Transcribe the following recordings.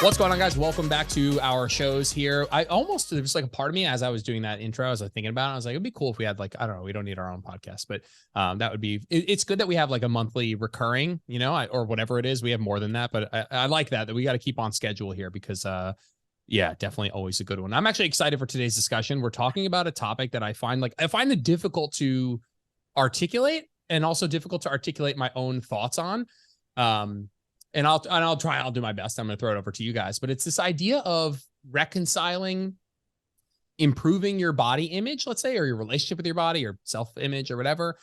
What's going on, guys? Welcome back to our shows here. There was like a part of me as I was doing that intro, I was like thinking about it. I was like, it'd be cool if we had like, I don't know, we don't need our own podcast, but that would be, it's good that we have like a monthly recurring, or whatever it is. We have more than that, but I like that we got to keep on schedule here because, yeah, definitely always a good one. I'm actually excited for today's discussion. We're talking about a topic that I find it difficult to articulate and also difficult to articulate my own thoughts on. And I'll do my best. I'm going to throw it over to you guys, but it's this idea of reconciling, improving your body image, let's say, or your relationship with your body or self-image or whatever,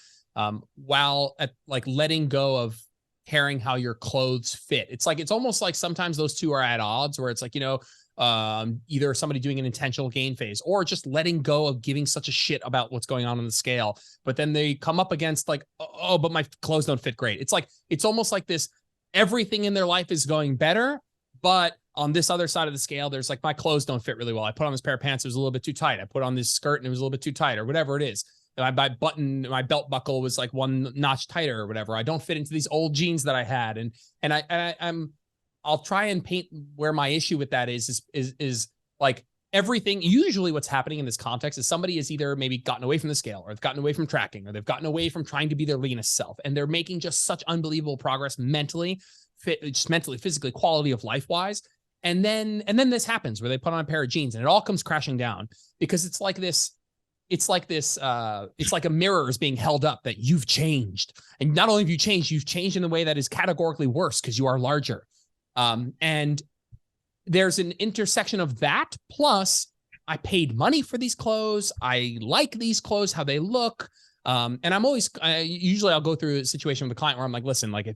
while at like letting go of caring how your clothes fit. It's almost like sometimes those two are at odds where it's like, either somebody doing an intentional gain phase or just letting go of giving such a shit about what's going on the scale. But then they come up against like, oh, but my clothes don't fit great. It's almost like this. Everything in their life is going better, but on this other side of the scale, there's like, my clothes don't fit really well. I put on this pair of pants, it was a little bit too tight. I put on this skirt and it was a little bit too tight, or whatever it is. My belt buckle was like one notch tighter or whatever. I don't fit into these old jeans that I had. I'll try and paint where my issue with that is like everything. Usually what's happening in this context is somebody has either maybe gotten away from the scale, or they've gotten away from tracking, or they've gotten away from trying to be their leanest self. And they're making just such unbelievable progress mentally, physically, quality of life wise. And then this happens where they put on a pair of jeans and it all comes crashing down because it's like a mirror is being held up that you've changed. And not only have you changed in a way that is categorically worse because you are larger. And there's an intersection of that. Plus, I paid money for these clothes. I like these clothes, how they look. And usually I'll go through a situation with a client where I'm like, listen, like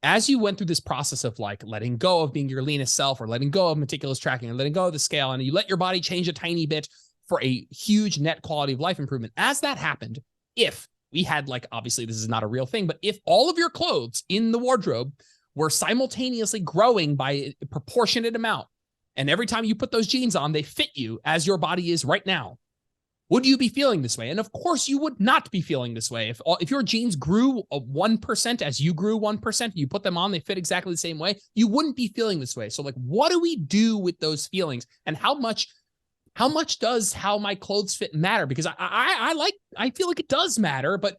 as you went through this process of like letting go of being your leanest self, or letting go of meticulous tracking, or letting go of the scale, and you let your body change a tiny bit for a huge net quality of life improvement. As that happened, if we had like, obviously this is not a real thing, but if all of your clothes in the wardrobe were simultaneously growing by a proportionate amount, and every time you put those jeans on, they fit you as your body is right now, would you be feeling this way? And of course you would not be feeling this way. If your jeans grew 1% as you grew 1%, you put them on, they fit exactly the same way, you wouldn't be feeling this way. So like, what do we do with those feelings? And how much does how my clothes fit matter? Because I feel like it does matter, but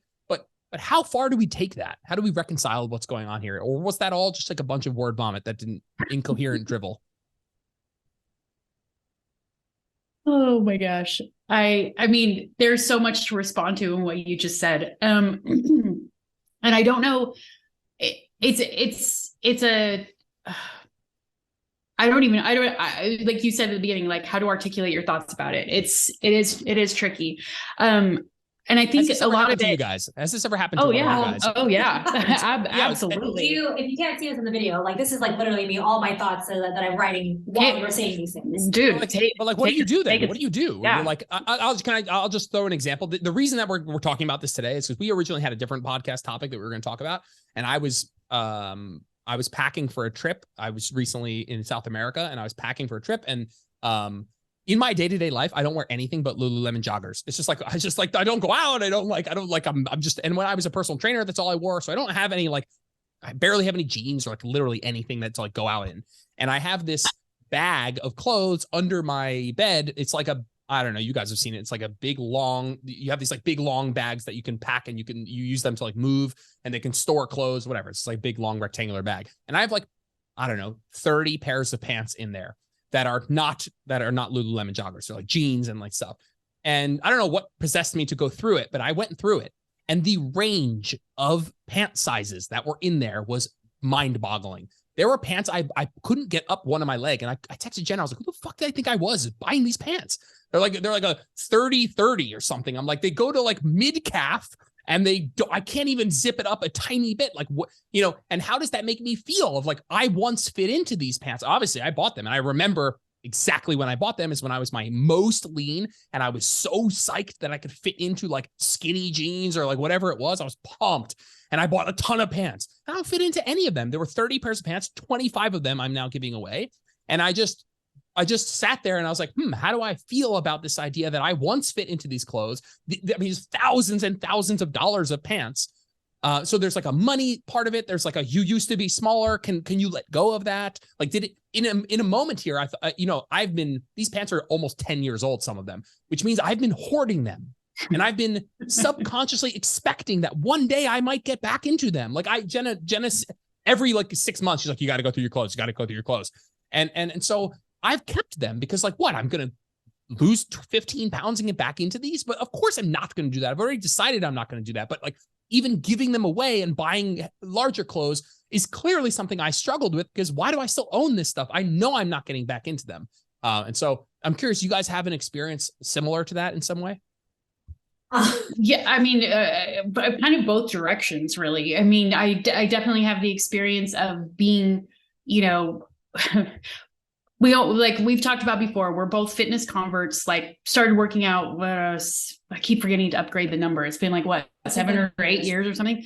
how far do we take that? How do we reconcile what's going on here? Or was that all just like a bunch of word vomit that didn't incoherent drivel? Oh my gosh. I mean, there's so much to respond to in what you just said. And I don't know. Like you said at the beginning, like how to articulate your thoughts about it. It is tricky. And I think a lot of it, you guys, has this ever happened to you guys? Oh yeah, absolutely. If you can't see us in the video, like this is like literally me, all my thoughts that I'm writing while you're saying these things. Dude, but what do you do then? What do you do? Yeah. You're like, I'll just throw an example. The reason that we're talking about this today is because we originally had a different podcast topic that we were going to talk about. And I was packing for a trip. I was recently in South America and I was packing for a trip. And, in my day-to-day life, I don't wear anything but Lululemon joggers. It's just like, I don't go out. And when I was a personal trainer, that's all I wore. So I don't have any, I barely have any jeans or like literally anything that's like go out in. And I have this bag of clothes under my bed. It's like I don't know, you guys have seen it. It's like a big long, you have these like big long bags that you can pack and you use them to like move and they can store clothes, whatever. It's like big, long rectangular bag. And I have like, I don't know, 30 pairs of pants in there that are not Lululemon joggers. They're like jeans and like stuff. And I don't know what possessed me to go through it, but I went through it. And the range of pant sizes that were in there was mind boggling. There were pants I couldn't get up one of my leg. And I texted Jen. I was like, who the fuck did I think I was buying these pants? They're like a 30-30 or something. I'm like, they go to like mid calf and I can't even zip it up a tiny bit. Like what, and how does that make me feel of like, I once fit into these pants. Obviously I bought them and I remember exactly when I bought them is when I was my most lean and I was so psyched that I could fit into like skinny jeans or like whatever it was. I was pumped and I bought a ton of pants. I don't fit into any of them. There were 30 pairs of pants, 25 of them I'm now giving away. And I just sat there and I was like, how do I feel about this idea that I once fit into these clothes? These thousands and thousands of dollars of pants. So there's like a money part of it. There's like you used to be smaller. Can you let go of that? Like, did it in a moment here? I thought, these pants are almost 10 years old, some of them, which means I've been hoarding them. And I've been subconsciously expecting that one day I might get back into them. Like Jenna, every like 6 months, she's like, you got to go through your clothes. You got to go through your clothes. And so I've kept them because like, what? I'm going to lose 15 pounds and get back into these. But of course I'm not going to do that. I've already decided I'm not going to do that. But like even giving them away and buying larger clothes is clearly something I struggled with, because why do I still own this stuff? I know I'm not getting back into them. And so I'm curious, you guys have an experience similar to that in some way? Yeah, I mean, but kind of both directions, really. I mean, I definitely have the experience of being, we all, like we've talked about before, we're both fitness converts, like started working out. I keep forgetting to upgrade the number. It's been like what, 7 or 8 years or something.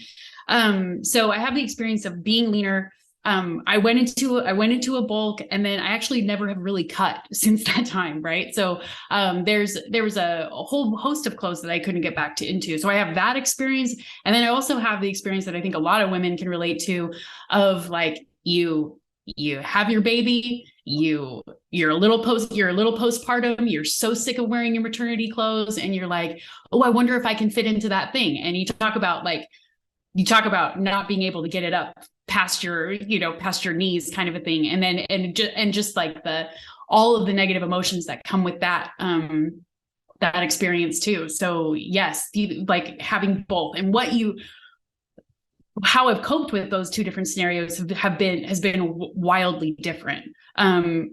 So I have the experience of being leaner. I went into a bulk, and then I actually never have really cut since that time. Right. So, there was a whole host of clothes that I couldn't get back into. So I have that experience. And then I also have the experience that I think a lot of women can relate to, of like, you have your baby, you're a little postpartum, you're so sick of wearing your maternity clothes, and you're like, oh, I wonder if I can fit into that thing. And you talk about not being able to get it up past your knees, kind of a thing. And then, and just like all of the negative emotions that come with that, that experience too. So yes, like having both, and how I've coped with those two different scenarios has been wildly different. And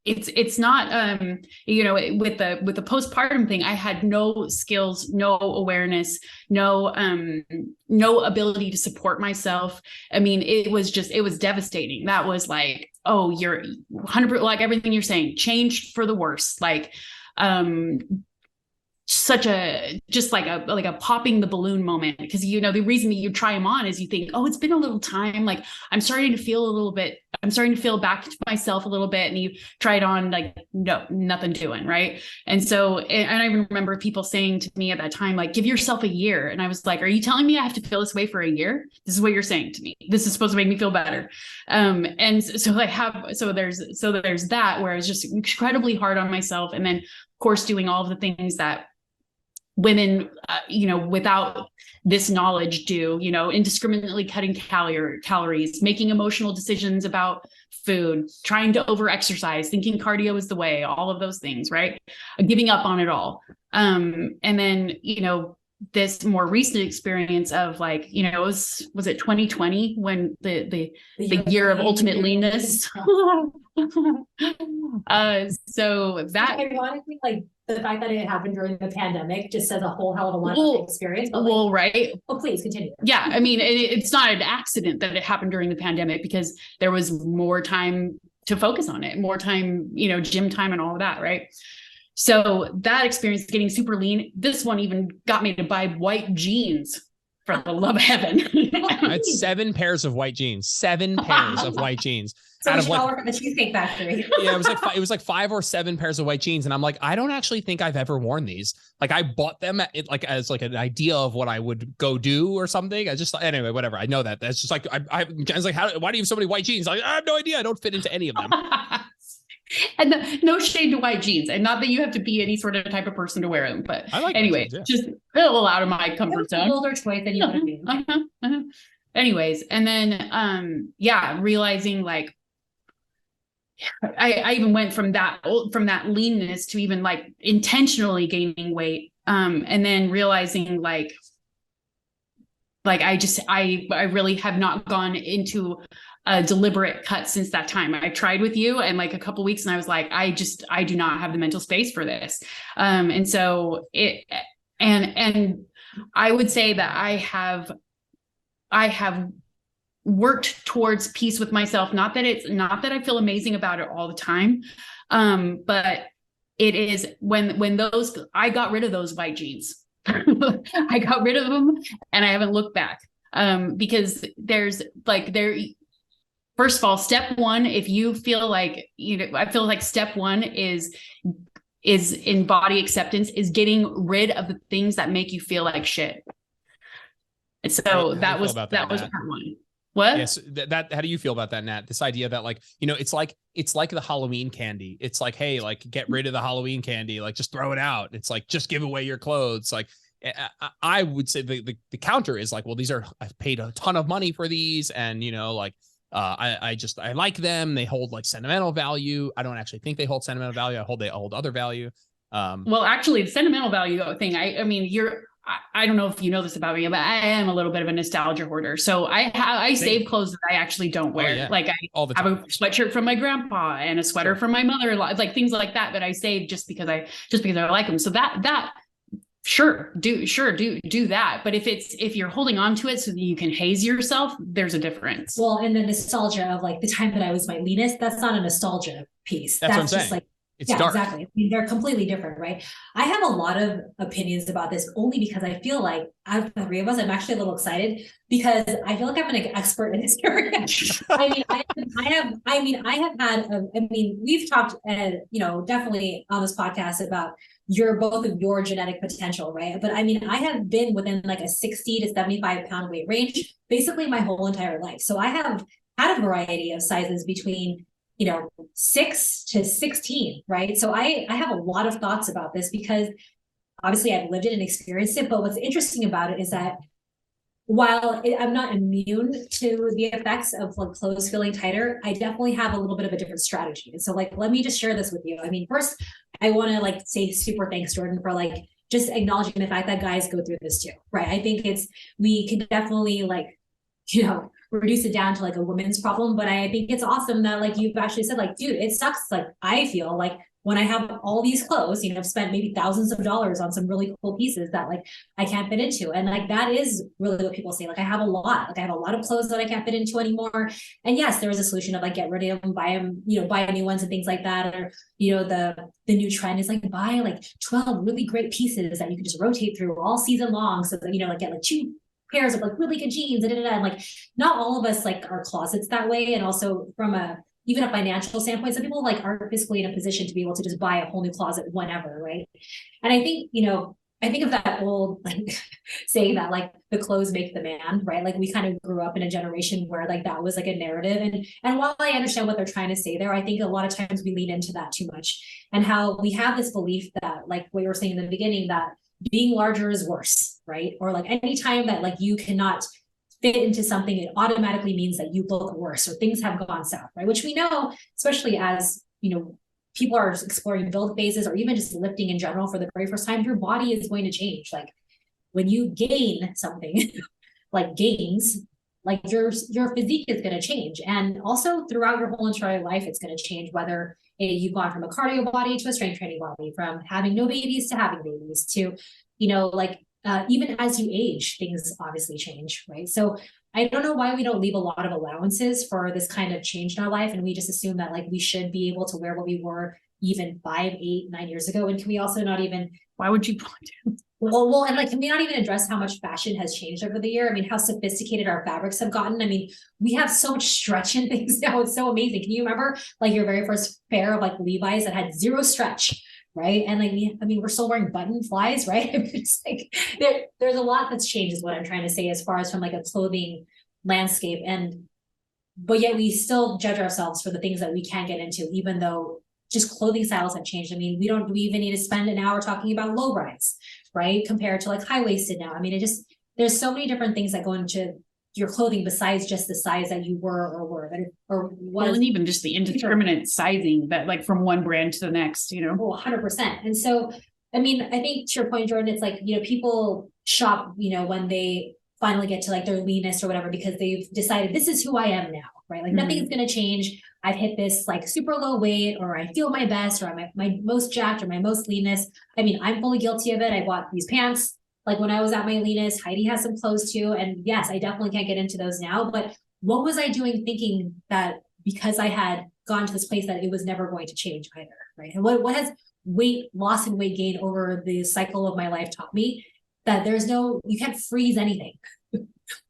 it's not, with the postpartum thing, I had no skills, no awareness, no ability to support myself. I mean, it was devastating. That was like, oh, you're 100%, like everything you're saying, changed for the worse. Like, such a, just like a popping the balloon moment, because the reason that you try them on is you think, oh, it's been a little time, like I'm starting to feel back to myself a little bit, and you try it on, like, no, nothing doing, right? And so, and I remember people saying to me at that time, like, give yourself a year. And I was like, are you telling me I have to feel this way for a year? This is what you're saying to me. This is supposed to make me feel better. And so there's that, where I was just incredibly hard on myself, and then of course doing all of the things that women, without this knowledge do, indiscriminately cutting calories, making emotional decisions about food, trying to over-exercise, thinking cardio is the way, all of those things, right? Giving up on it all. And then, this more recent experience of like, was it 2020 when the year of ultimate leanness? So that, ironically, like the fact that it happened during the pandemic just says a whole hell of a lot of the experience. But right. Oh, please continue. Yeah. I mean, it's not an accident that it happened during the pandemic, because there was more time to focus on it, more time, gym time and all of that. Right. So that experience, getting super lean, this one even got me to buy white jeans, for the love of heaven. I had 7 pairs of white jeans, 7 pairs of white jeans. So out of like, work at the Cheesecake Factory. Yeah, it was like 5 or 7 pairs of white jeans. And I'm like, I don't actually think I've ever worn these. Like I bought them as like an idea of what I would go do or something. Anyway, whatever. I know that. That's just like, I was like, why do you have so many white jeans? Like, I have no idea. I don't fit into any of them. And no shade to white jeans, and not that you have to be any sort of type of person to wear them, but I like anyway, jeans, yeah. Just a little out of my comfort zone. Older choice than you would have been. Anyways, and then realizing like I even went from that leanness to even like intentionally gaining weight, and then realizing like I really have not gone into a deliberate cut since that time. I tried with you and like a couple weeks, and I was like, I do not have the mental space for this. And so and I would say that I have worked towards peace with myself. Not that I feel amazing about it all the time. But it is when I got rid of those white jeans. I got rid of them, and I haven't looked back. Because first of all, step one, if you feel like, I feel like step one is in body acceptance, is getting rid of the things that make you feel like shit. And so How that do you feel was about that was Nat? part one. What? Yes, that how do you feel about that, Nat? This idea that like, it's like the Halloween candy. It's like, hey, like get rid of the Halloween candy, like just throw it out. It's like just give away your clothes. Like I would say the counter is like, well, I've paid a ton of money for these, and like I like them. They hold like sentimental value. I don't actually think they hold sentimental value. They hold other value. Well, actually, the sentimental value thing, I mean, I don't know if you know this about me, but I am a little bit of a nostalgia hoarder. So I save clothes that I actually don't wear. Yeah. Like I All the have time. a sweatshirt from my grandpa and a sweater from my mother, like things like that I save just because I like them. So that sure do that. But if you're holding on to it so that you can haze yourself, there's a difference. Well, and the nostalgia of like the time that I was my leanest, that's not a nostalgia piece. That's what I'm just saying. like, It's yeah, dark. exactly. I mean, they're completely different, right? I have a lot of opinions about this only because I feel like out of the three of us, I'm actually a little excited because I feel like I'm an expert in this area. I have had, we've talked, definitely on this podcast about both of your genetic potential, right? But I mean, I have been within like a 60 to 75 pound weight range, basically my whole entire life. So I have had a variety of sizes between 6 to 16, right? So I have a lot of thoughts about this because obviously I've lived it and experienced it. But what's interesting about it is that while I'm not immune to the effects of like clothes feeling tighter, I definitely have a little bit of a different strategy. And so like, let me just share this with you. I mean, first, I want to like say super thanks, Jordan, for like just acknowledging the fact that guys go through this too, right? I think we can definitely like, reduce it down to like a women's problem. But I think it's awesome that like you've actually said like, dude, it sucks. Like I feel like when I have all these clothes, I've spent maybe thousands of dollars on some really cool pieces that like I can't fit into. And like that is really what people say. Like I have a lot of clothes that I can't fit into anymore. And yes, there is a solution of like get rid of them, buy them, buy new ones and things like that. Or, the new trend is like buy like 12 really great pieces that you can just rotate through all season long. So that, like get like 2 pairs of like really good jeans and like not all of us like our closets that way. And also from even a financial standpoint, some people like aren't physically in a position to be able to just buy a whole new closet whenever, right? And I think, I think of that old like saying that like the clothes make the man, right? Like we kind of grew up in a generation where like that was like a narrative. And while I understand what they're trying to say there, I think a lot of times we lean into that too much. And how we have this belief that like what you were saying in the beginning, that being larger is worse, right? Or like anytime that like you cannot fit into something, it automatically means that you look worse or things have gone south, right? Which we know, especially as, people are exploring build phases or even just lifting in general for the very first time, your body is going to change. Like when you gain something like gains, like your physique is going to change. And also throughout your whole entire life, it's going to change, whether you've gone from a cardio body to a strength training body, from having no babies to having babies, to, even as you age, things obviously change, right? So I don't know why we don't leave a lot of allowances for this kind of change in our life. And we just assume that like we should be able to wear what we were even 5, 8, 9 years ago. And can we also not even, why would you want to? Well, and like, can we not even address how much fashion has changed over the year? I mean, how sophisticated our fabrics have gotten. I mean, we have so much stretch in things now. It's so amazing. Can you remember like your very first pair of like Levi's that had 0 stretch, right? And like, I mean, we're still wearing button flies, right? It's like there's a lot that's changed is what I'm trying to say as far as from like a clothing landscape. But yet we still judge ourselves for the things that we can't get into, even though just clothing styles have changed. I mean, we even need to spend an hour talking about low rise, right? Compared to like high-waisted now. I mean, there's so many different things that go into your clothing besides just the size that you were or was. Well, and even just the indiscriminate sizing that like from one brand to the next, Oh, 100%. And so, I mean, I think to your point, Jordan, it's like, people shop, when they finally get to like their leanest or whatever, because they've decided this is who I am now, right? Like nothing's going to change. I've hit this like super low weight, or I feel my best, or I'm my most jacked or my most leanest. I mean, I'm fully guilty of it. I bought these pants like when I was at my leanest. Heidi has some clothes too. And yes, I definitely can't get into those now, but what was I doing thinking that because I had gone to this place that it was never going to change either, right? And what has weight loss and weight gain over the cycle of my life taught me? That you can't freeze anything.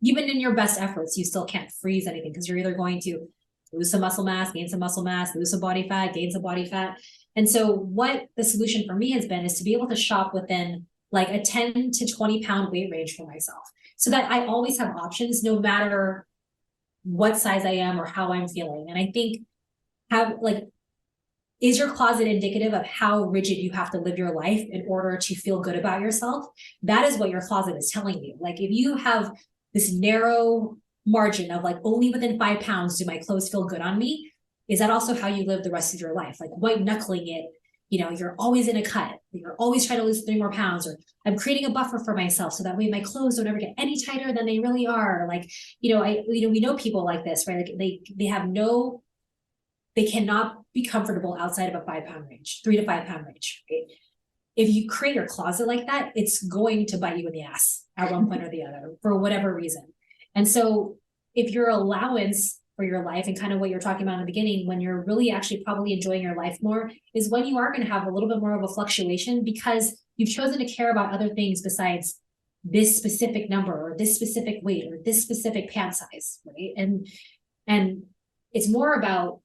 Even in your best efforts, you still can't freeze anything, because you're either going to lose some muscle mass, gain some muscle mass, lose some body fat, gain some body fat. And so what the solution for me has been is to be able to shop within like a 10 to 20 pound weight range for myself. so that I always have options no matter what size I am or how I'm feeling. And I think is your closet indicative of how rigid you have to live your life in order to feel good about yourself? That is what your closet is telling you. Like if you have this narrow margin of like only within 5 pounds do my clothes feel good on me, is that also how you live the rest of your life? Like white knuckling it, you're always in a cut, you're always trying to lose 3 more pounds, or I'm creating a buffer for myself so that way my clothes don't ever get any tighter than they really are. Like, we know people like this, right? Like they cannot be comfortable outside of a 5 pound range, 3 to 5 pound range, right? If you create your closet like that, it's going to bite you in the ass at one point or the other for whatever reason. And so if your allowance for your life, and kind of what you're talking about in the beginning, when you're really actually probably enjoying your life more, is when you are going to have a little bit more of a fluctuation because you've chosen to care about other things besides this specific number or this specific weight or this specific pant size, right? And it's more about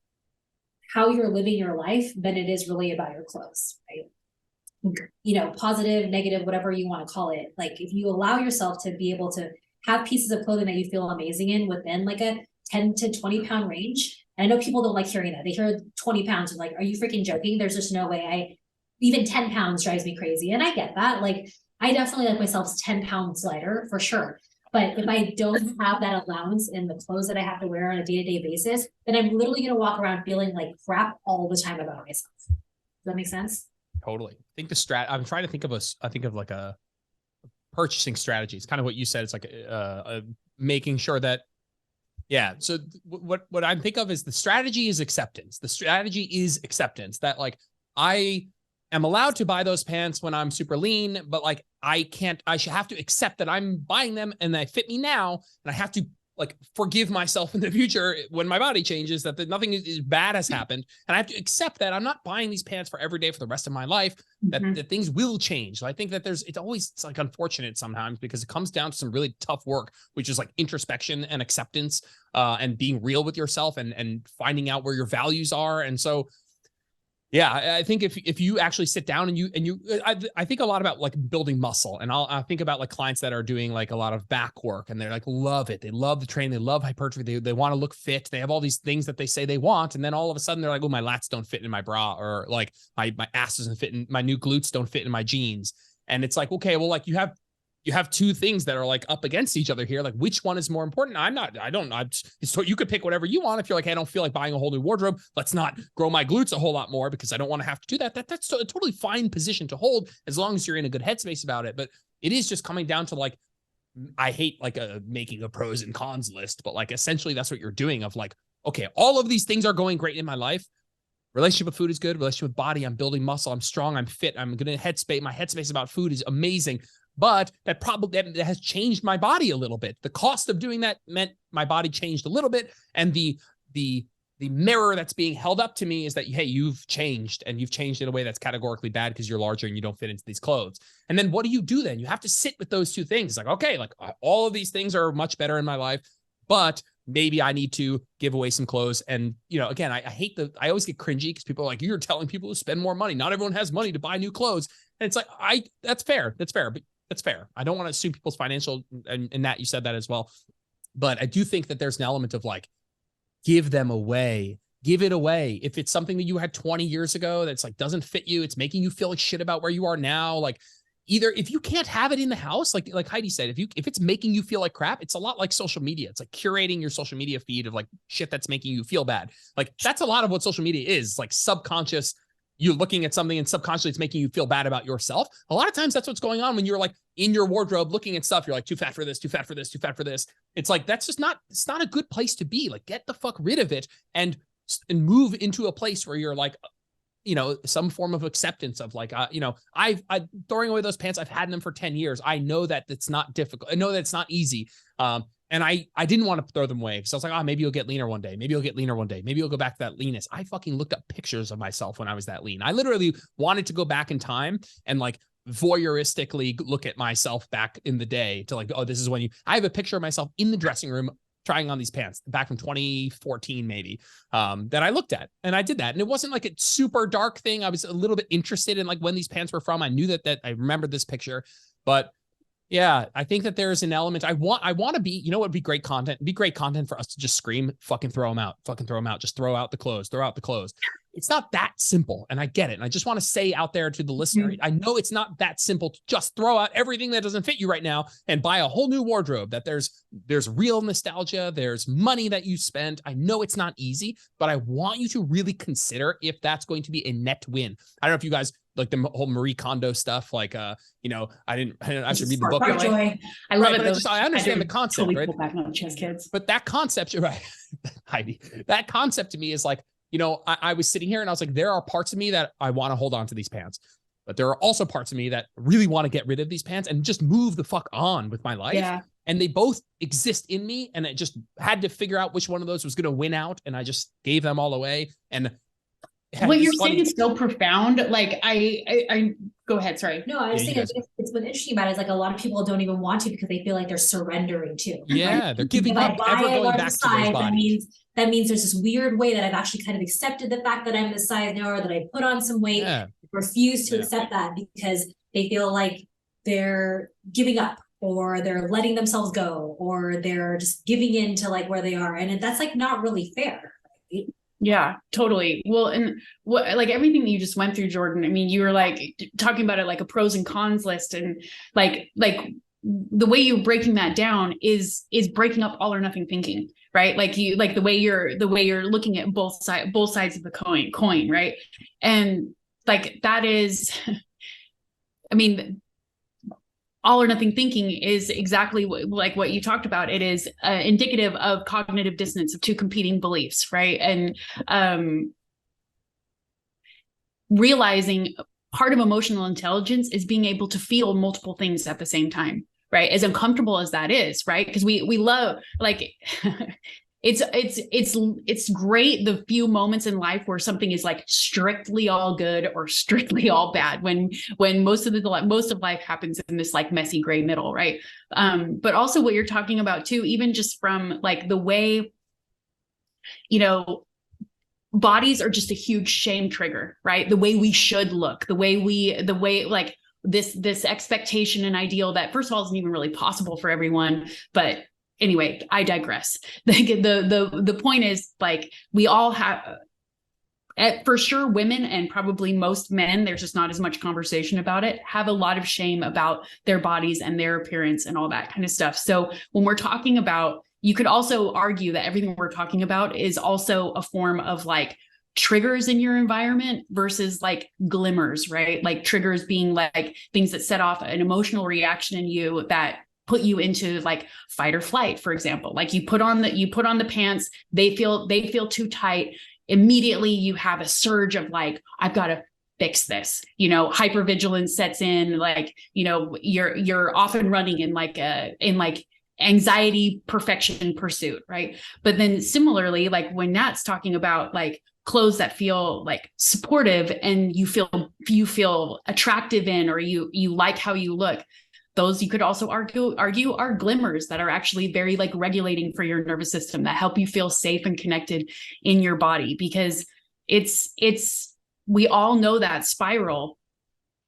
how you're living your life than it is really about your clothes, right? Positive, negative, whatever you want to call it. Like if you allow yourself to be able to have pieces of clothing that you feel amazing in within like a 10 to 20 pound range. And I know people don't like hearing that. They hear 20 pounds and like, are you freaking joking? There's just no way. Even 10 pounds drives me crazy. And I get that. Like I definitely like myself 10 pounds lighter for sure. But if I don't have that allowance in the clothes that I have to wear on a day-to-day basis, then I'm literally going to walk around feeling like crap all the time about myself. Does that make sense? Totally. I think I'm trying to think of like a purchasing strategy. It's kind of what you said. It's like making sure that, yeah. So what I think of is the strategy is acceptance. The strategy is acceptance that like, I am allowed to buy those pants when I'm super lean, but like, I should have to accept that I'm buying them and they fit me now. And I have to like forgive myself in the future when my body changes, that nothing is bad has happened. And I have to accept that I'm not buying these pants for every day for the rest of my life, that things will change. So I think that it's like unfortunate sometimes because it comes down to some really tough work, which is like introspection and acceptance, and being real with yourself and finding out where your values are. And so, yeah, I think if you actually sit down I think a lot about like building muscle, and I think about like clients that are doing like a lot of back work and they're like, love it. They love the training. They love hypertrophy. They want to look fit. They have all these things that they say they want. And then all of a sudden they're like, oh, my lats don't fit in my bra, or like my ass doesn't fit in, my new glutes don't fit in my jeans. And it's like, okay, well, like you have 2 things that are like up against each other here. Like which one is more important? So you could pick whatever you want. If you're like, hey, I don't feel like buying a whole new wardrobe, let's not grow my glutes a whole lot more because I don't want to have to do that. That's a totally fine position to hold as long as you're in a good headspace about it. But it is just coming down to like, I hate like making a pros and cons list, but like essentially that's what you're doing of like, okay, all of these things are going great in my life. Relationship with food is good. Relationship with body, I'm building muscle. I'm strong. I'm fit. I'm going to headspace. My headspace about food is amazing. But that has changed my body a little bit. The cost of doing that meant my body changed a little bit. And the mirror that's being held up to me is that, hey, you've changed, and you've changed in a way that's categorically bad because you're larger and you don't fit into these clothes. And then what do you do then? You have to sit with those 2 things. It's like, okay, like all of these things are much better in my life, but maybe I need to give away some clothes. And, again, I always get cringy because people are like, you're telling people to spend more money. Not everyone has money to buy new clothes. And it's like, that's fair. But that's fair. I don't want to assume people's financial, and that you said that as well. But I do think that there's an element of like, give them away, give it away. If it's something that you had 20 years ago, that's like, doesn't fit you, it's making you feel like shit about where you are now. Like either if you can't have it in the house, like Heidi said, if it's making you feel like crap, it's a lot like social media. It's like curating your social media feed of like shit that's making you feel bad. Like that's a lot of what social media is, like subconscious. You're looking at something and subconsciously it's making you feel bad about yourself. A lot of times that's what's going on when you're like in your wardrobe looking at stuff. You're like, too fat for this, too fat for this, too fat for this. It's like, it's not a good place to be. Like, get the fuck rid of it and move into a place where you're like, some form of acceptance of like, I throwing away those pants. I've had them for 10 years. I know that it's not difficult. I know that it's not easy. And I didn't want to throw them away because I was like, maybe you'll get leaner one day. Maybe you'll get leaner one day. Maybe you'll go back to that leanness. I fucking looked up pictures of myself when I was that lean. I literally wanted to go back in time and like voyeuristically look at myself back in the day to like, oh, this is when I have a picture of myself in the dressing room trying on these pants back from 2014, maybe, that I looked at, and I did that. And it wasn't like a super dark thing. I was a little bit interested in like when these pants were from. I knew that I remembered this picture, but Yeah, I think that there's an element. I want to be, you know what would be great content? It'd be great content for us to just scream, fucking throw them out, just throw out the clothes, throw out the clothes. It's not that simple. And I get it. And I just want to say out there to the listener, I know it's not that simple to just throw out everything that doesn't fit you right now and buy a whole new wardrobe, that there's real nostalgia. There's money that you spent. I know it's not easy, but I want you to really consider if that's going to be a net win. I don't know if you guys like the whole Marie Kondo stuff. Like, I should read the book. I love it. But I understand the concept, totally right? Pull back on chess kids. But that concept, you're right, Heidi, that concept to me is like, I was sitting here and I was like, there are parts of me that I want to hold on to these pants, but there are also parts of me that really want to get rid of these pants and just move the fuck on with my life. Yeah. And they both exist in me. And I just had to figure out which one of those was going to win out. And I just gave them all away. And what you're saying is so profound. Like I go ahead. Sorry. No, I was saying it's what's interesting about it is like a lot of people don't even want to because they feel like they're surrendering to. Yeah, right? They're giving up, ever going back to those bodies. That means there's this weird way that I've actually kind of accepted the fact that I'm this size now, or that I put on some weight, refuse to accept that because they feel like they're giving up, or they're letting themselves go, or they're just giving in to like where they are. And that's like not really fair. Right? Yeah, totally. Well, and what, like everything that you just went through, Jordan, I mean, you were like talking about it like a pros and cons list, and like the way you're breaking that down is breaking up all or nothing thinking, right? Like the way you're looking at both sides of the coin, right? And like, that is, I mean, all or nothing thinking is exactly what you talked about. It is indicative of cognitive dissonance of two competing beliefs, right? And realizing part of emotional intelligence is being able to feel multiple things at the same time, right? As uncomfortable as that is, right? Because we love, like, it's great the few moments in life where something is like strictly all good or strictly all bad, when most of life happens in this like messy gray middle, right? But also what you're talking about too, even just from like the way, bodies are just a huge shame trigger, right? The way we should look, the way like this expectation and ideal that first of all isn't even really possible for everyone, but anyway, I digress. The point is, like, we all have, for sure, women and probably most men, there's just not as much conversation about it, have a lot of shame about their bodies and their appearance and all that kind of stuff. So when we're talking about, you could also argue that everything we're talking about is also a form of like triggers in your environment versus like glimmers, right? Like triggers being like things that set off an emotional reaction in you that put you into like fight or flight, for example. Like you put on the pants, they feel too tight. Immediately you have a surge of like, I've got to fix this, hypervigilance sets in, like, you're off and running in like anxiety, perfection pursuit. Right. But then similarly, like when Nat's talking about like clothes that feel like supportive and you feel attractive in, or you like how you look, those you could also argue are glimmers that are actually very like regulating for your nervous system, that help you feel safe and connected in your body, because we all know that spiral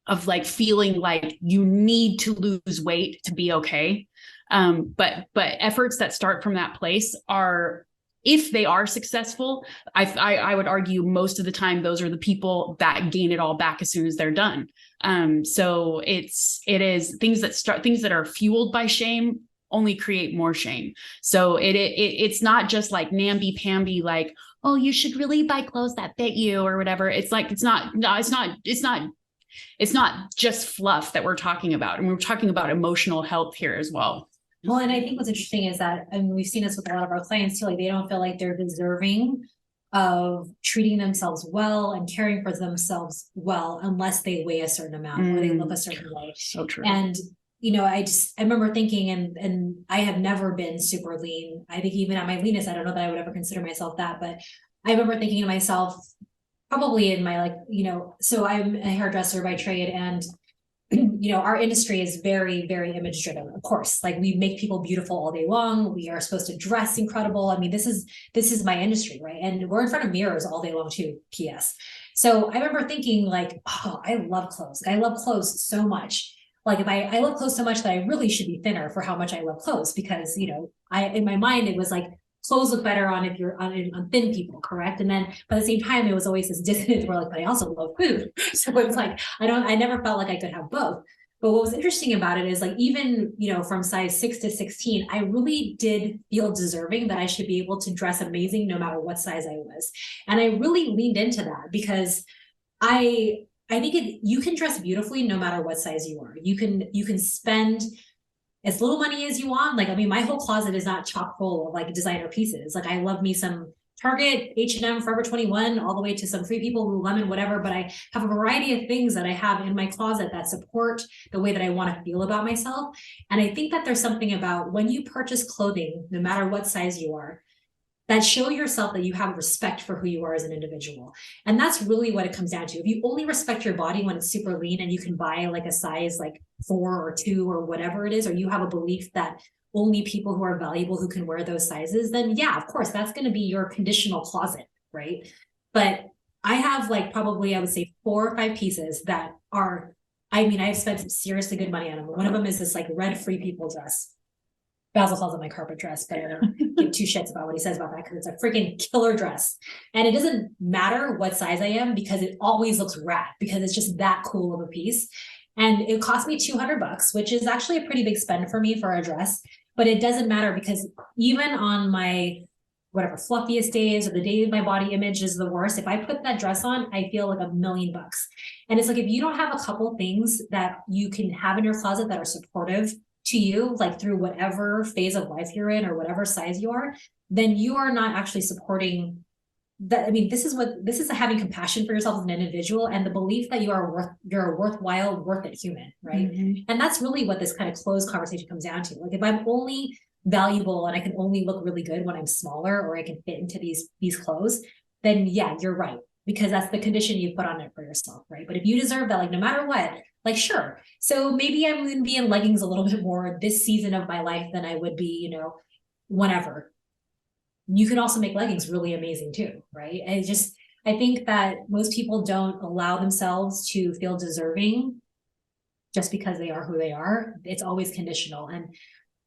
of like feeling like you need to lose weight to be okay. But efforts that start from that place are, if they are successful, I would argue most of the time, those are the people that gain it all back as soon as they're done. So it is things that are fueled by shame only create more shame. So it's not just like namby-pamby, like, oh, you should really buy clothes that fit you or whatever. It's like, it's not just fluff that we're talking about. And we're talking about emotional health here as well. Well, and I think what's interesting is that, and we've seen this with a lot of our clients too, like they don't feel like they're deserving of treating themselves well and caring for themselves well unless they weigh a certain amount or they look a certain way. So true. And I remember thinking, and I have never been super lean. I think even at my leanest, I don't know that I would ever consider myself that, but I remember thinking to myself, probably in my so I'm a hairdresser by trade, and our industry is very, very image driven. Of course, like we make people beautiful all day long. We are supposed to dress incredible. I mean, this is my industry, right? And we're in front of mirrors all day long too, PS. So I remember thinking like, oh, I love clothes. I love clothes so much. like if I love clothes so much that I really should be thinner for how much I love clothes, because, you know, in my mind, it was like, clothes look better on if you're on thin people, correct? And then by the same time, it was always this dissonance where like, but I also love food. So it's like, I never felt like I could have both. But what was interesting about it is like, even, you know, from size 6 to 16, I really did feel deserving that I should be able to dress amazing no matter what size I was. And I really leaned into that because I think you can dress beautifully no matter what size you are. You can spend as little money as you want. Like, I mean, my whole closet is not chock full of like designer pieces. Like, I love me some Target, H&M, Forever 21, all the way to some Free People, Lululemon, whatever. But I have a variety of things that I have in my closet that support the way that I want to feel about myself. And I think that there's something about when you purchase clothing, no matter what size you are, that show yourself that you have respect for who you are as an individual. And that's really what it comes down to. If you only respect your body when it's super lean and you can buy like a size like 4 or 2 or whatever it is, or you have a belief that only people who are valuable who can wear those sizes, then yeah, of course, that's going to be your conditional closet, right? But I have like probably, I would say 4 or 5 pieces that are, I mean, I've spent some seriously good money on them. One of them is this like red Free People dress. Basil calls it my carpet dress, but I don't give 2 shits about what he says about that because it's a freaking killer dress. And it doesn't matter what size I am because it always looks rad because it's just that cool of a piece. And it cost me $200, which is actually a pretty big spend for me for a dress. But it doesn't matter because even on my whatever fluffiest days or the day my body image is the worst, if I put that dress on, I feel like $1,000,000. And it's like, if you don't have a couple things that you can have in your closet that are supportive to you, like through whatever phase of life you're in or whatever size you are, then you are not actually supporting that. I mean, this is having compassion for yourself as an individual and the belief that you're a worthwhile, worth it human, right? Mm-hmm. And that's really what this kind of closed conversation comes down to. Like, if I'm only valuable and I can only look really good when I'm smaller or I can fit into these clothes, then yeah, you're right, because that's the condition you put on it for yourself, right? But if you deserve that, like no matter what, like sure. So maybe I'm going to be in leggings a little bit more this season of my life than I would be, you know, whenever. You can also make leggings really amazing too, right? I think that most people don't allow themselves to feel deserving just because they are who they are. It's always conditional. And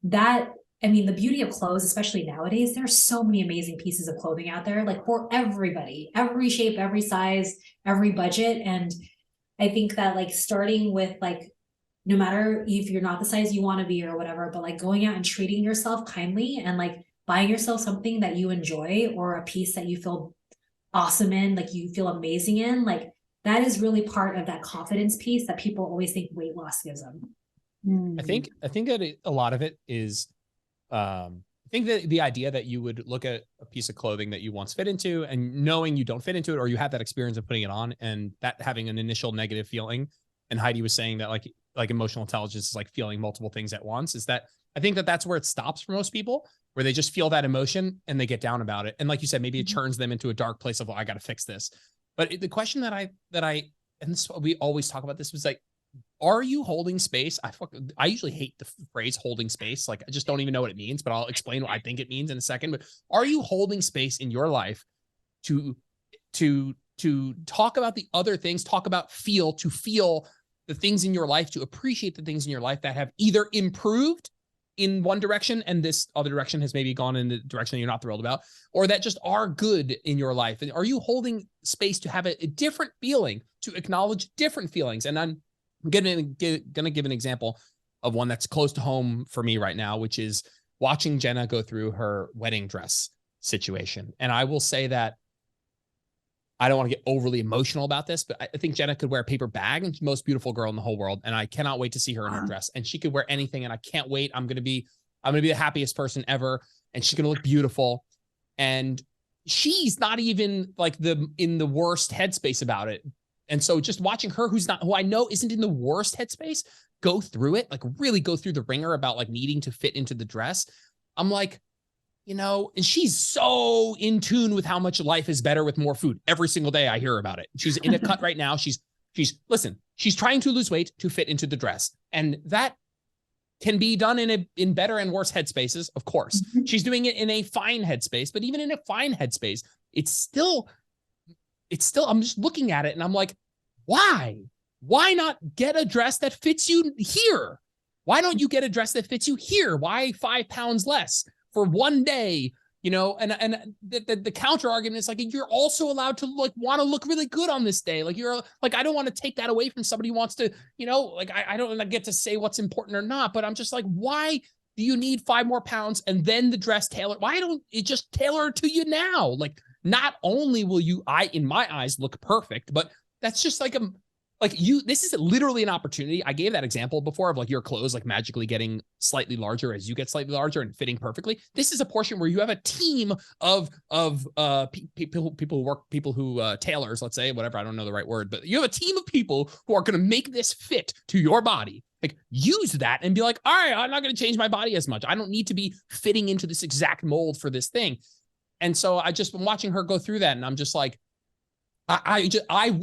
that, I mean, the beauty of clothes, especially nowadays, there's so many amazing pieces of clothing out there, like for everybody, every shape, every size, every budget. And I think that like starting with like, no matter if you're not the size you want to be or whatever, but like going out and treating yourself kindly and like buying yourself something that you enjoy or a piece that you feel awesome in, like you feel amazing in, like that is really part of that confidence piece that people always think weight loss gives them. I think that a lot of it is, I think that the idea that you would look at a piece of clothing that you once fit into and knowing you don't fit into it, or you had that experience of putting it on and that having an initial negative feeling. And Heidi was saying that like emotional intelligence is like feeling multiple things at once, is that I think that that's where it stops for most people, where they just feel that emotion and they get down about it. And like you said, maybe it turns them into a dark place of, well, I got to fix this. But the question that I, and this, we always talk about this, was like, are you holding space? I usually hate the phrase holding space. Like, I just don't even know what it means, but I'll explain what I think it means in a second. But are you holding space in your life to talk about the other things, to feel the things in your life, to appreciate the things in your life that have either improved in one direction and this other direction has maybe gone in the direction that you're not thrilled about, or that just are good in your life? And are you holding space to have a different feeling, to acknowledge different feelings? And I'm going to give an example of one that's close to home for me right now, which is watching Jenna go through her wedding dress situation. And I will say that I don't want to get overly emotional about this, but I think Jenna could wear a paper bag and she's the most beautiful girl in the whole world. And I cannot wait to see her in her dress. And she could wear anything. And I can't wait. I'm going to be the happiest person ever. And she's going to look beautiful. And she's not even like in the worst headspace about it. And so just watching her, who I know isn't in the worst headspace, go through it, like really go through the ringer about like needing to fit into the dress. I'm like, you know, and she's so in tune with how much life is better with more food. Every single day I hear about it. She's in a cut right now. She's trying to lose weight to fit into the dress. And that can be done in better and worse headspaces, of course. Mm-hmm. She's doing it in a fine headspace, but even in a fine headspace, it's still, I'm just looking at it and I'm like, why? why not get a dress that fits you here? Why don't you get a dress that fits you here? Why 5 pounds less for one day? You know, and the counter argument is like, you're also allowed to like want to look really good on this day. Like you're like, I don't want to take that away from somebody who wants to, you know, like I don't get to say what's important or not, but I'm just like, why do you need 5 more pounds and then the dress tailor? Why don't it just tailor to you now? Like, not only will you, in my eyes, look perfect, but that's just like this is literally an opportunity. I gave that example before of like your clothes like magically getting slightly larger as you get slightly larger and fitting perfectly. This is a portion where you have a team of people who tailors, let's say, whatever, I don't know the right word, but you have a team of people who are going to make this fit to your body. Like, use that and be like, all right, I'm not going to change my body as much. I don't need to be fitting into this exact mold for this thing. And so I just been watching her go through that, and I'm just like, I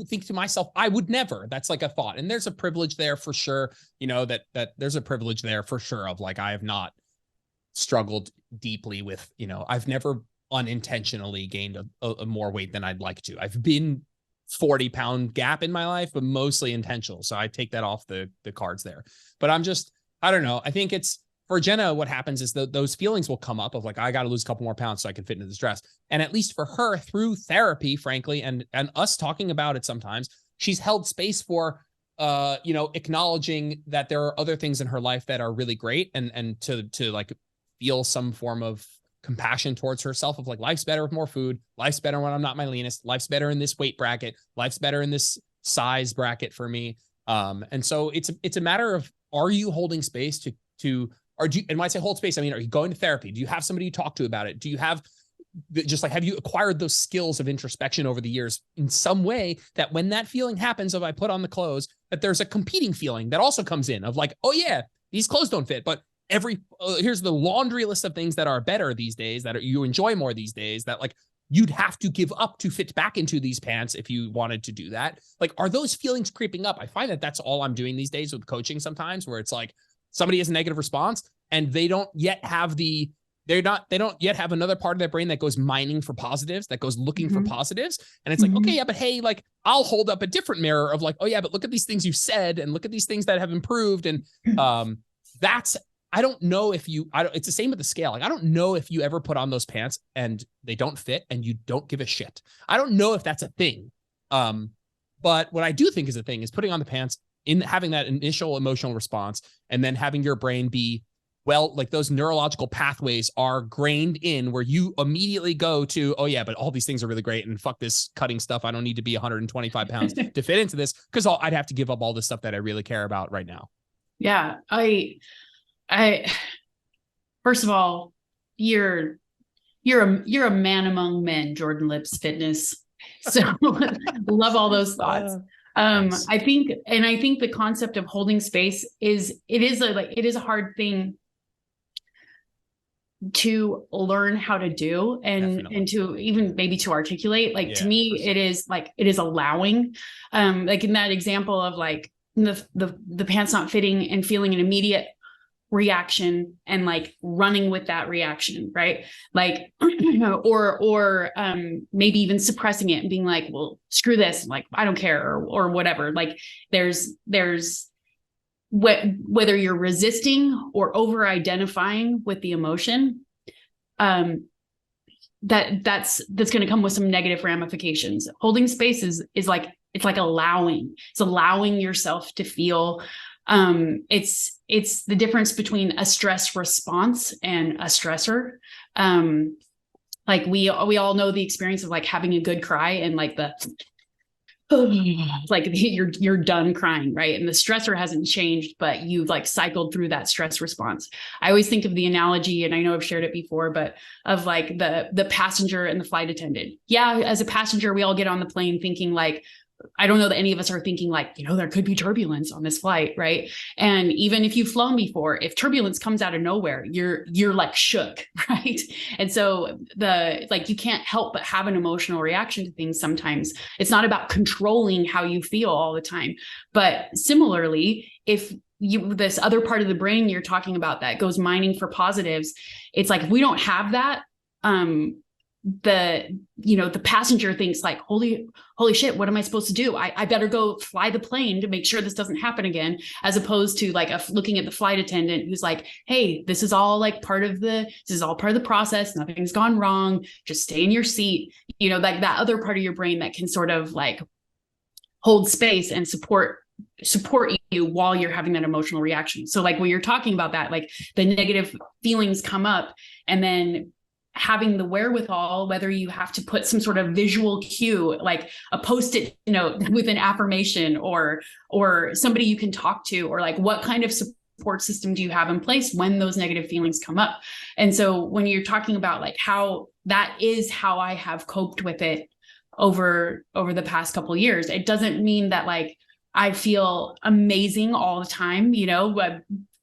think to myself, I would never. That's like a thought. And there's a privilege there for sure. You know, that there's a privilege there for sure of like, I have not struggled deeply with, you know, I've never unintentionally gained a more weight than I'd like to. I've been 40-pound gap in my life, but mostly intentional. So I take that off the cards there. But I don't know. I think it's, for Jenna, what happens is those feelings will come up of like, I got to lose a couple more pounds so I can fit into this dress. And at least for her, through therapy, frankly, and us talking about it sometimes, she's held space for, you know, acknowledging that there are other things in her life that are really great, and to like feel some form of compassion towards herself of like, life's better with more food. Life's better when I'm not my leanest. Life's better in this weight bracket. Life's better in this size bracket for me. And so it's a matter of, are you holding space or do you, and when I say hold space, I mean, are you going to therapy? Do you have somebody you talk to about it? Do you have have you acquired those skills of introspection over the years in some way that when that feeling happens of I put on the clothes, that there's a competing feeling that also comes in of like, oh yeah, these clothes don't fit, but here's the laundry list of things that are better these days, that you enjoy more these days, that like you'd have to give up to fit back into these pants if you wanted to do that. Like, are those feelings creeping up? I find that that's all I'm doing these days with coaching sometimes, where it's like, somebody has a negative response and they don't yet have another part of their brain that goes mining for positives, that goes looking for positives. And it's like, okay, yeah, but hey, like I'll hold up a different mirror of like, oh yeah, but look at these things you said, and look at these things that have improved. And I don't know if it's the same with the scale. Like, I don't know if you ever put on those pants and they don't fit and you don't give a shit. I don't know if that's a thing. But what I do think is a thing is putting on the pants, in having that initial emotional response, and then having your brain be, well, like those neurological pathways are grained in where you immediately go to, oh yeah, but all these things are really great, and fuck this cutting stuff. I don't need to be 125 pounds to fit into this, because I'd have to give up all the stuff that I really care about right now. Yeah. I first of all, you're a man among men, Jordan Lips Fitness. So love all those thoughts. Nice. I think the concept of holding space is a hard thing to learn how to do, and to even maybe to articulate. Like, to me, it is allowing, like in that example of like the pants not fitting and feeling an immediate reaction and like running with that reaction, right? Like, or maybe even suppressing it and being like, well, screw this, like I don't care, or whatever. Like there's whether you're resisting or over identifying with the emotion, that's going to come with some negative ramifications. Holding space is like, it's like allowing yourself to feel. It's the difference between a stress response and a stressor. Like we all know the experience of like having a good cry and like like you're done crying, right? And the stressor hasn't changed, but you've like cycled through that stress response. I always think of the analogy, and I know I've shared it before, but of like the passenger and the flight attendant. Yeah, as a passenger, we all get on the plane thinking like, I don't know that any of us are thinking like, there could be turbulence on this flight, right? And even if you've flown before, if turbulence comes out of nowhere, you're like shook, right? And so you can't help but have an emotional reaction to things sometimes. It's not about controlling how you feel all the time. But similarly, if this other part of the brain you're talking about that goes mining for positives, it's like if we don't have that, the passenger thinks like, holy shit, what am I supposed to do? I better go fly the plane to make sure this doesn't happen again, as opposed to like looking at the flight attendant who's like, hey, this is all part of the process. Nothing's gone wrong. Just stay in your seat. Like that other part of your brain that can sort of like hold space and support you while you're having that emotional reaction. So like when you're talking about that, like the negative feelings come up, and then having the wherewithal, whether you have to put some sort of visual cue, like a Post-it note with an affirmation, or somebody you can talk to, or like what kind of support system do you have in place when those negative feelings come up? And so when you're talking about like how that is how I have coped with it over the past couple of years, it doesn't mean that like I feel amazing all the time,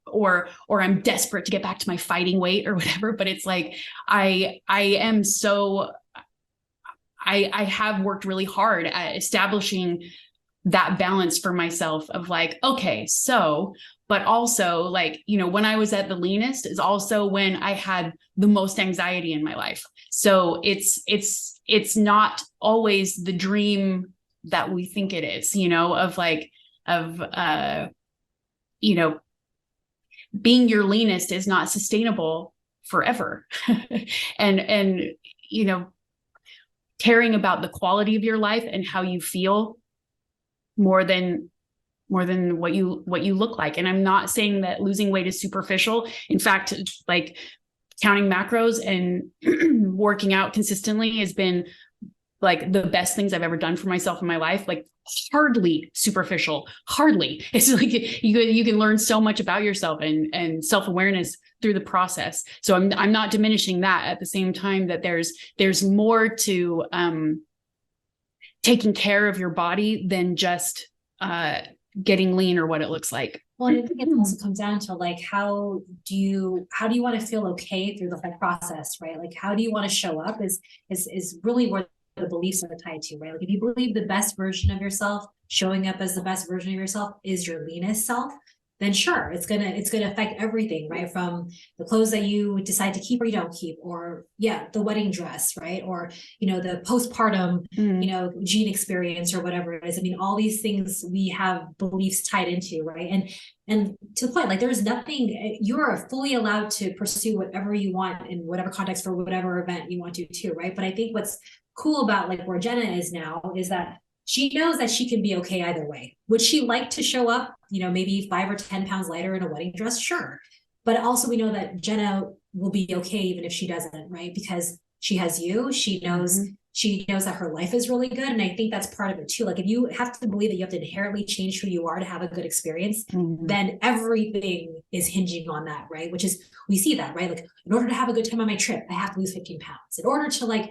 or I'm desperate to get back to my fighting weight or whatever. But it's like, I have worked really hard at establishing that balance for myself of like, okay, so, but also like, when I was at the leanest is also when I had the most anxiety in my life. So it's not always the dream that we think it is, being your leanest is not sustainable forever. and caring about the quality of your life and how you feel more than what you look like. And I'm not saying that losing weight is superficial. In fact, like counting macros and working out consistently has been like the best things I've ever done for myself in my life. Like hardly superficial, hardly. It's like you can learn so much about yourself and self-awareness through the process. So I'm not diminishing that. At the same time that there's more to taking care of your body than just getting lean or what it looks like. Well, I think it also comes down to like, how do you want to feel okay through the whole process, right? Like, how do you want to show up is really where the beliefs are tied to, right? Like if you believe the best version of yourself, showing up as the best version of yourself is your leanest self, then sure, it's gonna affect everything, right? From the clothes that you decide to keep or you don't keep, or the wedding dress, right? Or the postpartum gene experience or whatever it is. I mean, all these things we have beliefs tied into, right? And to the point, like there's nothing, you're fully allowed to pursue whatever you want in whatever context for whatever event you want to too, right? But I think what's cool about like where Jenna is now is that she knows that she can be okay either way. Would she like to show up, maybe 5 or 10 pounds lighter in a wedding dress? Sure. But also we know that Jenna will be okay even if she doesn't, right? Because she has you, she knows that her life is really good. And I think that's part of it too. Like if you have to believe that you have to inherently change who you are to have a good experience, then everything is hinging on that, right? Which is, we see that, right? Like in order to have a good time on my trip, I have to lose 15 pounds. In order to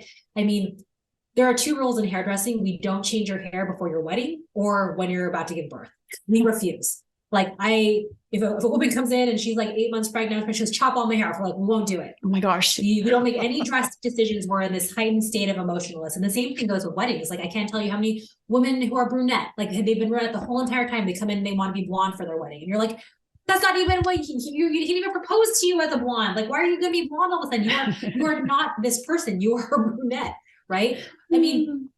there are 2 rules in hairdressing. We don't change your hair before your wedding or when you're about to give birth. We refuse. Like if a woman comes in and she's like 8 months pregnant, she says, chop all my hair off. We're like, we won't do it. Oh my gosh. We don't make any drastic decisions. We're in this heightened state of emotionalness. And the same thing goes with weddings. Like I can't tell you how many women who are brunette, like they've been brunette the whole entire time. They come in and they want to be blonde for their wedding. And you're like, that's not even what you didn't even propose to you as a blonde. Like, why are you going to be blonde all of a sudden? You are not this person. You are a brunette, right? I mean,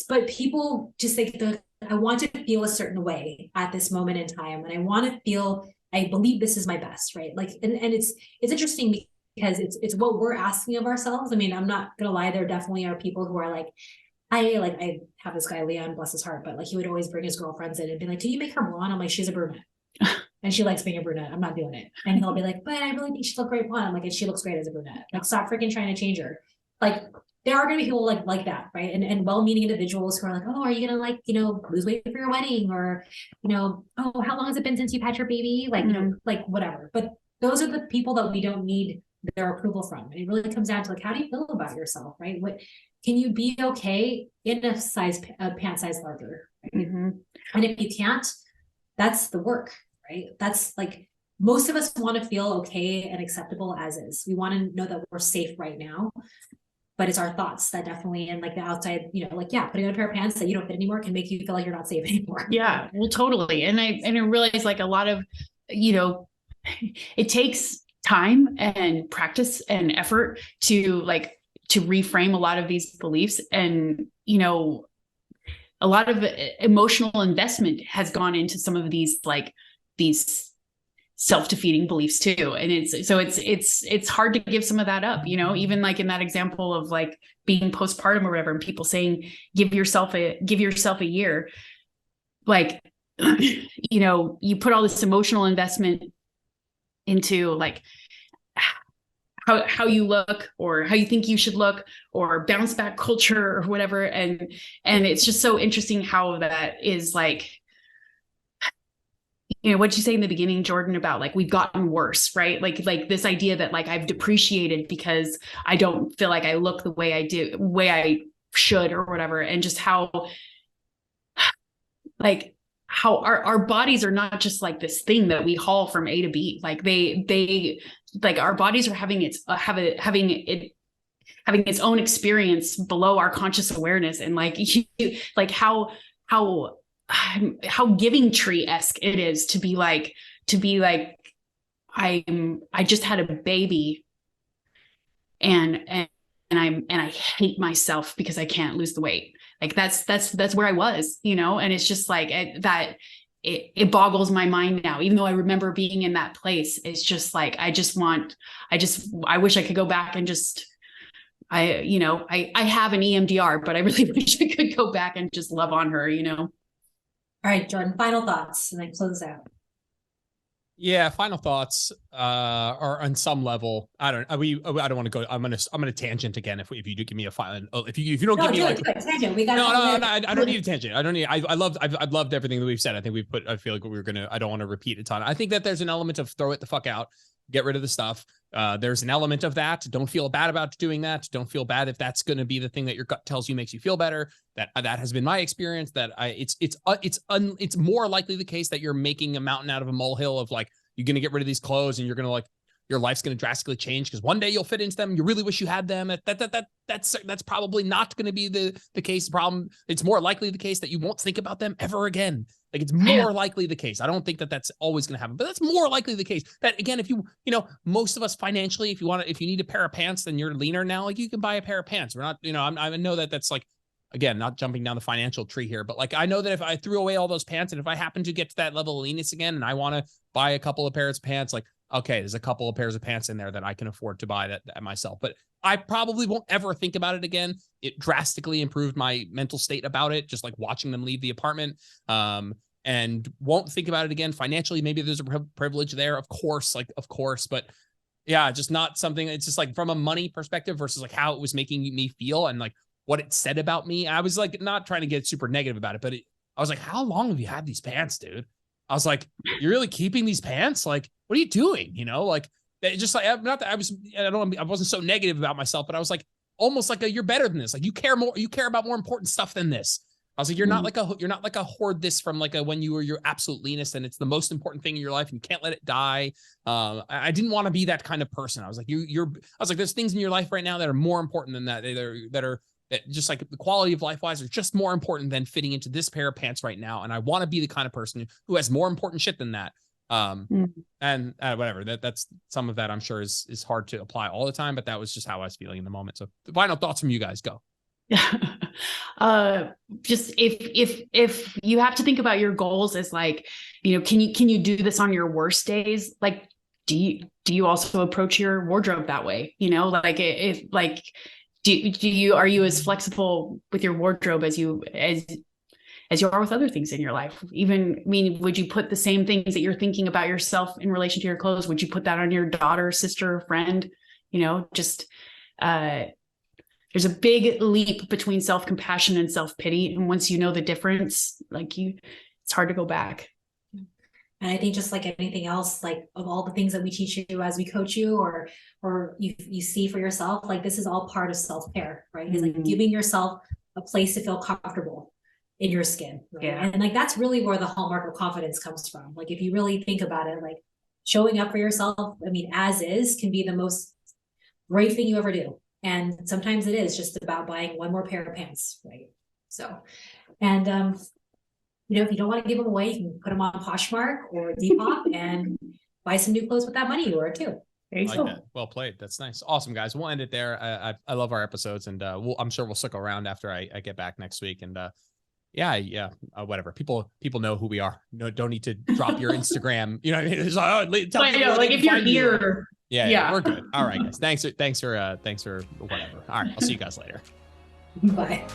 but people just think I want to feel a certain way at this moment in time. And I want to feel, I believe this is my best, right? Like, and it's interesting because it's what we're asking of ourselves. I mean, I'm not going to lie. There definitely are people who are like, I have this guy, Leon, bless his heart, but like he would always bring his girlfriends in and be like, can you make her blonde? I'm like, she's a brunette. And she likes being a brunette. I'm not doing it. And he'll be like, but I really think she'll look great blonde. I'm like, and she looks great as a brunette. Like, stop freaking trying to change her. Like, there are going to be people like that, right? And well-meaning individuals who are like, oh, are you going to lose weight for your wedding? Or, oh, how long has it been since you've had your baby? Like, like whatever. But those are the people that we don't need their approval from. And it really comes down to like, how do you feel about yourself, right? What can you be okay in a pant size larger? Right? And if you can't, that's the work, right? That's like, most of us want to feel okay and acceptable as is. We want to know that we're safe right now. But it's our thoughts that definitely, and like the outside, putting on a pair of pants that you don't fit anymore can make you feel like you're not safe anymore. Yeah, well, totally. And I realize like a lot of, it takes time and practice and effort to like reframe a lot of these beliefs. And, you know, a lot of emotional investment has gone into some of these, like these self-defeating beliefs too. And it's hard to give some of that up, you know, even like in that example of like being postpartum or whatever, and people saying, give yourself a year. Like, you know, you put all this emotional investment into like how you look or how you think you should look or bounce back culture or whatever. And it's just so interesting how that is like, you know, what you say in the beginning, Jordan, about like, we've gotten worse, right? Like this idea that like I've depreciated because I don't feel like I look the way I should or whatever. And just how like, how our bodies are not just like this thing that we haul from A to B. Like they like our bodies are having its own experience below our conscious awareness. And like like how Giving Tree-esque it is to be like I just had a baby and I hate myself because I can't lose the weight. Like that's where I was, you know. And it's just like it boggles my mind now, even though I remember being in that place. It's just like I wish I could go back and just I have an EMDR, but I really wish I could go back and just love on her, you know. All right, Jordan, final thoughts and then close out. Yeah, final thoughts are on some level. I don't want to go. I'm gonna tangent again if you do give me a final. If you don't give me like a tangent, we got no, I don't need a tangent. I've loved everything that we've said. I think I feel like I don't want to repeat a ton. I think that there's an element of throw it the fuck out, get rid of the stuff. There's an element of that. Don't feel bad about doing that. Don't feel bad if that's going to be the thing that your gut tells you makes you feel better. That has been my experience. That it's more likely the case that you're making a mountain out of a molehill of like, you're going to get rid of these clothes and you're going to like, your life's going to drastically change because one day you'll fit into them. You really wish you had them. That's probably not going to be the case. The problem, it's more likely the case that you won't think about them ever again. Like it's more likely the case. I don't think that that's always going to happen, but that's more likely the case that again, if you most of us financially, if you need a pair of pants, then you're leaner now, like you can buy a pair of pants. We're not, I know that that's like, again, not jumping down the financial tree here, but like, I know that if I threw away all those pants and if I happen to get to that level of leanness again, and I want to buy a couple of pairs of pants, like, okay, there's a couple of pairs of pants in there that I can afford to buy that myself, but I probably won't ever think about it again. It drastically improved my mental state about it, just like watching them leave the apartment. And won't think about it again financially. Maybe there's a privilege there, of course, but yeah, just not something. It's just like from a money perspective versus like how it was making me feel and like what it said about me. I was like, not trying to get super negative about it, but I was like, how long have you had these pants, dude? I was like, you're really keeping these pants? Like, what are you doing? You know, like just like, not that I wasn't so negative about myself, but I was like, almost like you're better than this. Like you care about more important stuff than this. I was like, you're not like a hoard this from like when you were your absolute leanest and it's the most important thing in your life and you can't let it die. I didn't want to be that kind of person. I was like, I was like, there's things in your life right now that are more important than that. That just like the quality of life wise are just more important than fitting into this pair of pants right now. And I want to be the kind of person who has more important shit than that. And whatever, that's some of that I'm sure is hard to apply all the time, but that was just how I was feeling in the moment. So the final thoughts from you guys, go. Just if you have to think about your goals as like, can you do this on your worst days? Like, do you also approach your wardrobe that way? Like if like, are you as flexible with your wardrobe as you are with other things in your life? Would you put the same things that you're thinking about yourself in relation to your clothes? Would you put that on your daughter, sister, friend? There's a big leap between self-compassion and self-pity. And once you know the difference, it's hard to go back. And I think just like anything else, like of all the things that we teach you as we coach you or you see for yourself, like this is all part of self-care, right? It's like giving yourself a place to feel comfortable in your skin. Right? Yeah. And like, that's really where the hallmark of confidence comes from. Like, if you really think about it, like showing up for yourself, as is can be the most great thing you ever do. And sometimes it is just about buying one more pair of pants, right? So, and if you don't want to give them away, you can put them on Poshmark or Depop and buy some new clothes with that money or too. There you I go. like that. Well played. That's nice. Awesome, guys. We'll end it there. I love our episodes, and I'm sure we'll stick around after I get back next week. And whatever. People know who we are. No, don't need to drop your Instagram. You know what I mean? It's like, tell people like if you're here. Yeah, we're good. All right, guys. Thanks for whatever. All right, I'll see you guys later. Bye.